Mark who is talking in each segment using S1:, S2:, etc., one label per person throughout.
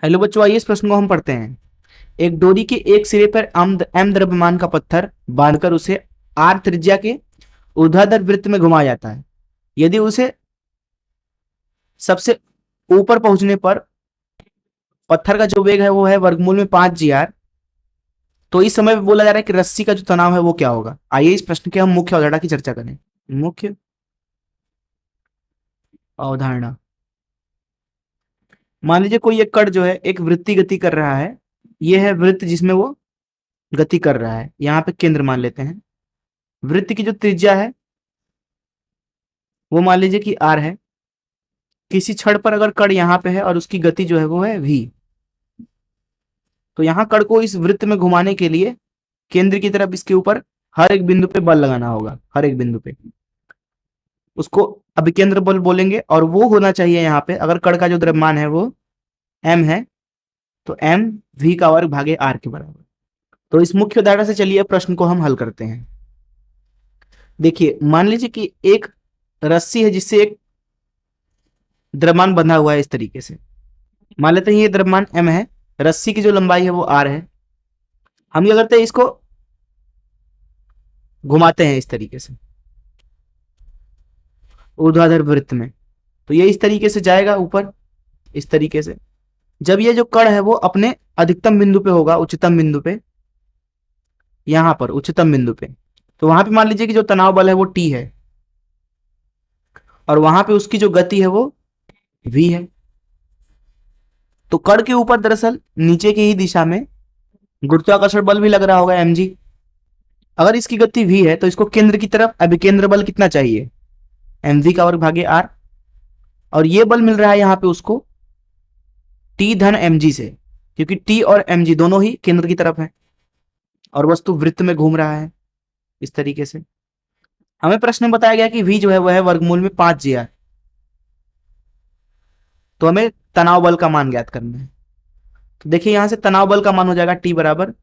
S1: Hello बच्चों, आइए इस प्रश्न को हम पढ़ते हैं। एक डोरी के एक सिरे पर एम द्रव्यमान का पत्थर बांधकर उसे आर त्रिज्या के ऊर्ध्वाधर वृत्त में घुमाया जाता है। यदि उसे सबसे ऊपर पहुंचने पर पत्थर का जो वेग है वो है वर्गमूल में 5 g r, तो इस समय पे बोला जा रहा है कि रस्सी का जो तनाव है वो क्या होगा। आइए इस प्रश्न के हम मुख्य अवधारणा की चर्चा करें। मुख्य अवधारणा, मान लीजिए कोई एक कण जो है एक वृत्तीय गति कर रहा है। ये है वृत्त जिसमें वो गति कर रहा है। यहाँ पे केंद्र मान लेते हैं। वृत्त की जो त्रिज्या है वो मान लीजिए कि आर है। किसी छड़ पर अगर कण यहाँ पे है और उसकी गति जो है वो है v, तो यहाँ कण को इस वृत्त में घुमाने के लिए केंद्र की तरफ इसके ऊपर हर एक बिंदु पे बल लगाना होगा। हर एक बिंदु पे उसको अभिकेंद्र बल बोलेंगे, और वो होना चाहिए यहाँ पे, अगर कण का जो द्रव्यमान है वो m है तो m v का वर्ग भागे r के बराबर। तो इस मुख्य उदाहरण से चलिए प्रश्न को हम हल करते हैं। देखिए, मान लीजिए कि एक रस्सी है जिससे एक द्रव्यमान बंधा हुआ है। इस तरीके से मान लेते हैं ये द्रव्यमान m है, रस्सी की जो लंबाई है वो r है। हम क्या करते हैं, इसको घुमाते हैं इस तरीके से ऊर्ध्वाधर वृत्त में, तो ये इस तरीके से जाएगा ऊपर। इस तरीके से जब ये जो कण है वो अपने अधिकतम बिंदु पे होगा, उच्चतम बिंदु पे, यहां पर उच्चतम बिंदु पे, तो वहां पे मान लीजिए कि जो तनाव बल है वो T है, और वहां पे उसकी जो गति है वो v है। तो कण के ऊपर दरअसल नीचे की ही दिशा में गुरुत्वाकर्षण बल भी लग रहा होगा mg। अगर इसकी गति v है तो इसको केंद्र की तरफ अभिकेंद्र बल कितना चाहिए, mv का वर्ग भागे r। और ये बल मिल रहा है यहाँ पे उसको T धन mg से, क्योंकि T और mg दोनों ही केंद्र की तरफ है और वस्तु वृत्त में घूम रहा है। इस तरीके से हमें प्रश्न में बताया गया कि v जो है वह है वर्गमूल में 5 g r। तो हमें तनाव बल का मान ज्ञात करना है। तो देखिए यहां से तनाव बल का मान हो जाएगा T बराबर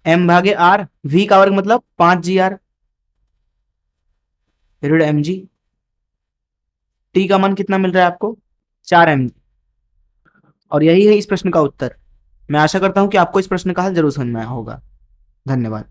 S1: m भागे r, v का वर्ग मतलब 5 g r ऋण mg। T का मान कितना मिल रहा है आपको, 4 mg। और यही है इस प्रश्न का उत्तर। मैं आशा करता हूं कि आपको इस प्रश्न का हल जरूर समझ में आया होगा। धन्यवाद।